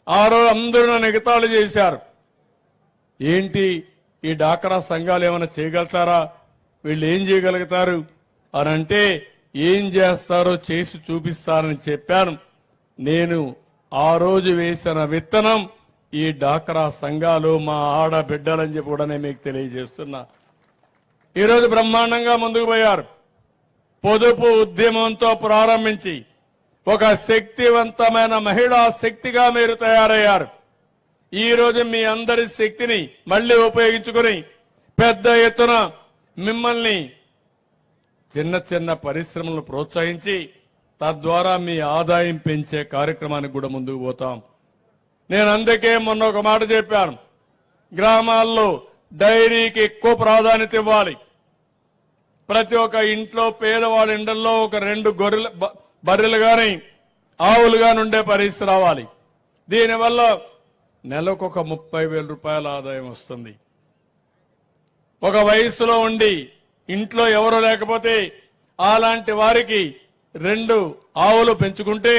ఆ రోజు అందరూ నన్ను ఎగతాళి చేశారు. ఏంటి ఈ డాక్రా సంఘాలు ఏమైనా చేయగలుగుతారా, వీళ్ళు ఏం చేయగలుగుతారు అని అంటే ఏం చేస్తారో చేసి చూపిస్తారని చెప్పాను. నేను ఆ రోజు వేసిన విత్తనం ఈ డాక్రా సంఘాలు మా ఆడబిడ్డలని చెప్పి కూడా నేను మీకు తెలియజేస్తున్నా. ఈరోజు బ్రహ్మాండంగా ముందుకు పోయారు. పొదుపు ఉద్యమంతో ప్రారంభించి ఒక శక్తివంతమైన మహిళా శక్తిగా మీరు తయారయ్యారు. ఈ రోజు మీ అందరి శక్తిని మళ్లీ ఉపయోగించుకుని పెద్ద ఎత్తున మిమ్మల్ని చిన్న చిన్న పరిశ్రమలను ప్రోత్సహించి తద్వారా మీ ఆదాయం పెంచే కార్యక్రమానికి కూడా ముందుకు పోతాం. నేను అందుకే మొన్న ఒక మాట చెప్పాను, గ్రామాల్లో డైరీకి ఎక్కువ ప్రాధాన్యత ఇవ్వాలి. ప్రతి ఒక్క ఇంట్లో పేదవాడి ఇండల్లో ఒక 2 బర్రెలు గాని ఆవులు గాని ఉండే పరిస్థితి రావాలి. దీనివల్ల నెలకొక 30,000 రూపాయల ఆదాయం వస్తుంది. ఒక వయస్సులో ఉండి ఇంట్లో ఎవరు లేకపోతే అలాంటి వారికి 2 ఆవులు పెంచుకుంటే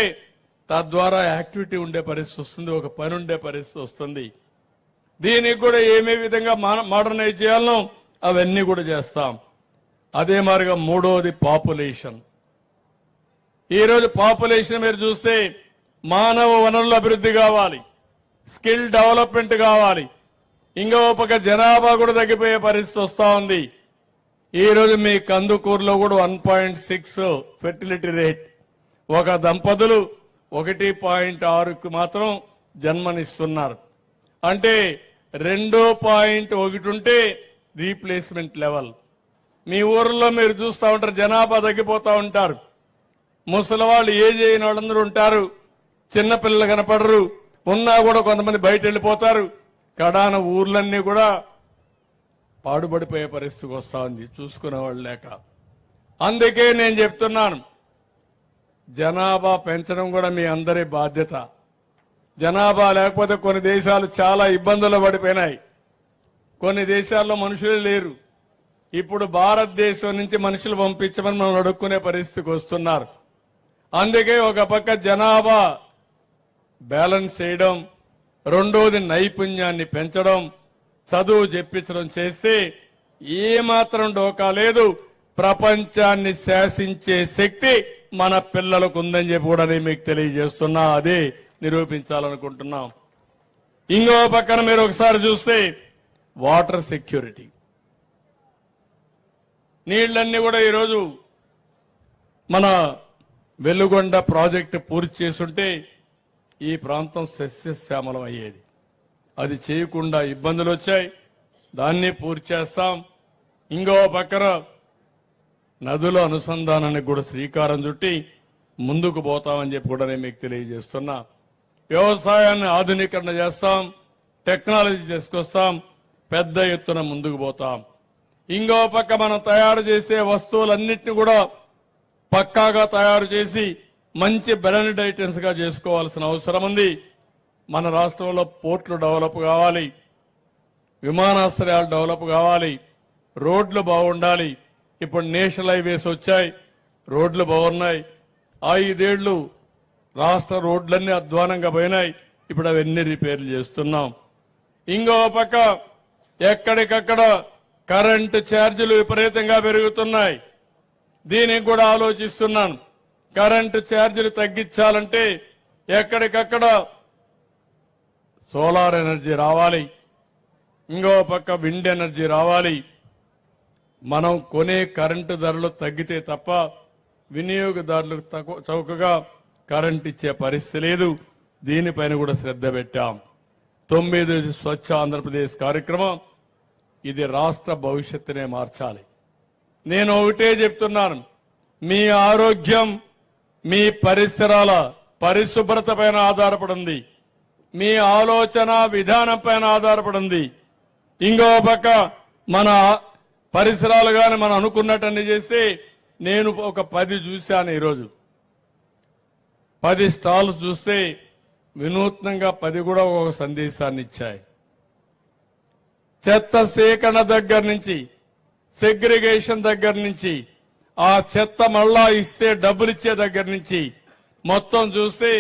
తద్వారా యాక్టివిటీ ఉండే పరిస్థితి వస్తుంది, ఒక పని ఉండే పరిస్థితి వస్తుంది. దీనికి కూడా ఏమే విధంగా మోడర్నైజ్ చేయాలనో అవన్నీ కూడా చేస్తాం. అదే మాదిరిగా మూడోది పాపులేషన్. ఈరోజు పాపులేషన్ మీరు చూస్తే మానవ వనరుల అభివృద్ధి కావాలి, స్కిల్ డెవలప్మెంట్ కావాలి. ఇంకో పక్క జనాభా కూడా తగ్గిపోయే పరిస్థితి వస్తా ఉంది. ఈ రోజు మీ కందుకూరులో కూడా 1.6 ఫెర్టిలిటీ రేట్. ఒక దంపతులు 1.6కు మాత్రం జన్మనిస్తున్నారు. అంటే 2.1 ఉంటే రీప్లేస్మెంట్ లెవెల్. మీ ఊర్లో మీరు చూస్తూ ఉంటారు, జనాభా తగ్గిపోతా ఉంటారు. ముసలి వాళ్ళు ఏజ్ అయిన వాళ్ళందరూ ఉంటారు, చిన్నపిల్లలు కనపడరు, ఉన్నా కూడా కొంతమంది బయట వెళ్ళిపోతారు. కడాన ఊర్లన్నీ కూడా పాడుపడిపోయే పరిస్థితికి వస్తా ఉంది, చూసుకునేవాళ్ళు లేక. అందుకే నేను చెప్తున్నాను, జనాభా పెంచడం కూడా మీ అందరి బాధ్యత. జనాభా లేకపోతే కొన్ని దేశాలు చాలా ఇబ్బందులు పడిపోయినాయి. కొన్ని దేశాల్లో మనుషులే లేరు. ఇప్పుడు భారతదేశం నుంచి మనుషులు పంపించమని మనం అడుక్కునే పరిస్థితికి వస్తున్నారు. అందుకే ఒక పక్క జనాభా బ్యాలెన్స్ చేయడం, రెండోది నైపుణ్యాన్ని పెంచడం, చదువు చెప్పించడం చేస్తే ఏమాత్రం డోకా లేదు. ప్రపంచాన్ని శాసించే శక్తి మన పిల్లలకు ఉందని చెప్పి కూడా నేను మీకు తెలియజేస్తున్నా. అదే నిరూపించాలనుకుంటున్నాం. ఇంకో పక్కన మీరు ఒకసారి చూస్తే వాటర్ సెక్యూరిటీ, నీళ్లన్నీ కూడా ఈరోజు మన వెలుగొండ ప్రాజెక్టు పూర్తి చేసుంటే ఈ ప్రాంతం సస్యశ్యామలం అయ్యేది. అది చేయకుండా ఇబ్బందులు వచ్చాయి, దాన్ని పూర్తి చేస్తాం. ఇంకో పక్కన నదుల అనుసంధానానికి కూడా శ్రీకారం చుట్టి ముందుకు పోతామని చెప్పి కూడా నేను మీకు తెలియజేస్తున్నా. వ్యవసాయాన్ని ఆధునీకరణ చేస్తాం, టెక్నాలజీ తీసుకొస్తాం, పెద్ద ఎత్తున ముందుకు పోతాం. ఇంకో పక్క మనం తయారు చేసే వస్తువులన్నింటినీ కూడా పక్కాగా తయారు చేసి మంచి బ్రాండెడ్ ఐటమ్స్ గా చేసుకోవాల్సిన అవసరం ఉంది. మన రాష్ట్రంలో పోర్టులు డెవలప్ కావాలి, విమానాశ్రయాలు డెవలప్ కావాలి, రోడ్లు బాగుండాలి. ఇప్పుడు నేషనల్ హైవేస్ వచ్చాయి, రోడ్లు బాగున్నాయి. 5 ఏళ్లు రాష్ట్ర రోడ్లన్నీ అధ్వానంగా పోయినాయి. ఇప్పుడు అవన్నీ రిపేర్లు చేస్తున్నాం. ఇంకో పక్క ఎక్కడికక్కడ కరెంటు ఛార్జీలు విపరీతంగా పెరుగుతున్నాయి. దీనికి కూడా ఆలోచిస్తున్నాను. కరెంటు ఛార్జీలు తగ్గించాలంటే ఎక్కడికక్కడ సోలార్ ఎనర్జీ రావాలి, ఇంకో పక్క విండ్ ఎనర్జీ రావాలి. మనం కొనే కరెంటు ధరలు తగ్గితే తప్ప వినియోగదారులకు చౌకగా కరెంట్ ఇచ్చే పరిస్థితి లేదు. దీనిపైన కూడా శ్రద్ధ పెట్టాం. 9 స్వచ్ఛ ఆంధ్రప్రదేశ్ కార్యక్రమం ఇది రాష్ట్ర భవిష్యత్తునే మార్చాలి. నేను ఒకటే చెప్తున్నాను, మీ ఆరోగ్యం మీ పరిసరాల పరిశుభ్రత పైన ఆధారపడింది, మీ ఆలోచన విధానం పైన ఆధారపడింది. ఇంకో పక్క మన పరిసరాలు గాని మనం అనుకున్నట్టన్ని చేస్తే, నేను ఒక 10 చూశాను. ఈరోజు 10 స్టాల్స్ చూస్తే వినూత్నంగా 10 కూడా ఒక సందేశాన్ని ఇచ్చాయి. చెత్త సేకరణ దగ్గర నుంచి, సెగ్రిగేషన్ దగ్గర నుంచి, ఆ చెత్త మళ్ళా ఇస్తే డబ్బులు ఇచ్చే దగ్గర నుంచి మొత్తం చూస్తే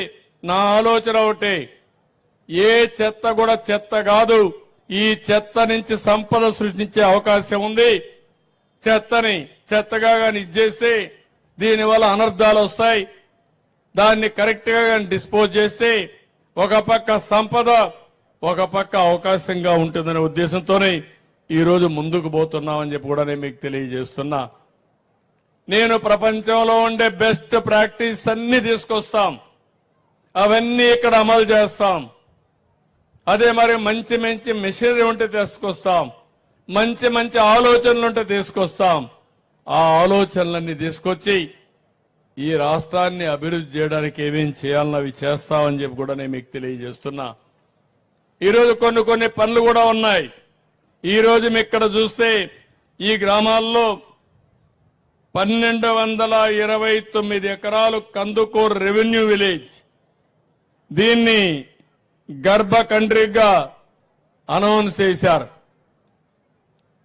నా ఆలోచన ఒకటే, ఏ చెత్త కూడా చెత్త కాదు. ఈ చెత్త నుంచి సంపద సృష్టించే అవకాశం ఉంది. చెత్తని చెత్తగా కానీ ఇచ్చేస్తే దీనివల్ల అనర్థాలు వస్తాయి. దాన్ని కరెక్ట్ గా డిస్పోజ్ చేస్తే ఒక పక్క సంపద, ఒక పక్క అవకాశంగా ఉంటుందనే ఉద్దేశంతోనే ఈ రోజు ముందుకు పోతున్నామని చెప్పి కూడా నేను మీకు తెలియజేస్తున్నా. నేను ప్రపంచంలో ఉండే బెస్ట్ ప్రాక్టీస్ అన్ని తీసుకొస్తాం, అవన్నీ ఇక్కడ అమలు చేస్తాం. అదే మరి మంచి మంచి మెషినరీ ఉంటే తీసుకొస్తాం, మంచి మంచి ఆలోచనలు ఉంటే తీసుకొస్తాం. ఆ ఆలోచనలన్నీ తీసుకొచ్చి ఈ రాష్ట్రాన్ని అభివృద్ధి చేయడానికి ఏమేం చేయాలన్నో అవి చేస్తామని చెప్పి కూడా నేను మీకు తెలియజేస్తున్నా. ఈరోజు కొన్ని పనులు కూడా ఉన్నాయి. ఈ రోజు మీ ఇక్కడ చూస్తే ఈ గ్రామాల్లో 1229 ఎకరాలు కందుకూరు రెవెన్యూ విలేజ్, దీన్ని గర్భ కంట్రీగా అనౌన్స్ చేశారు.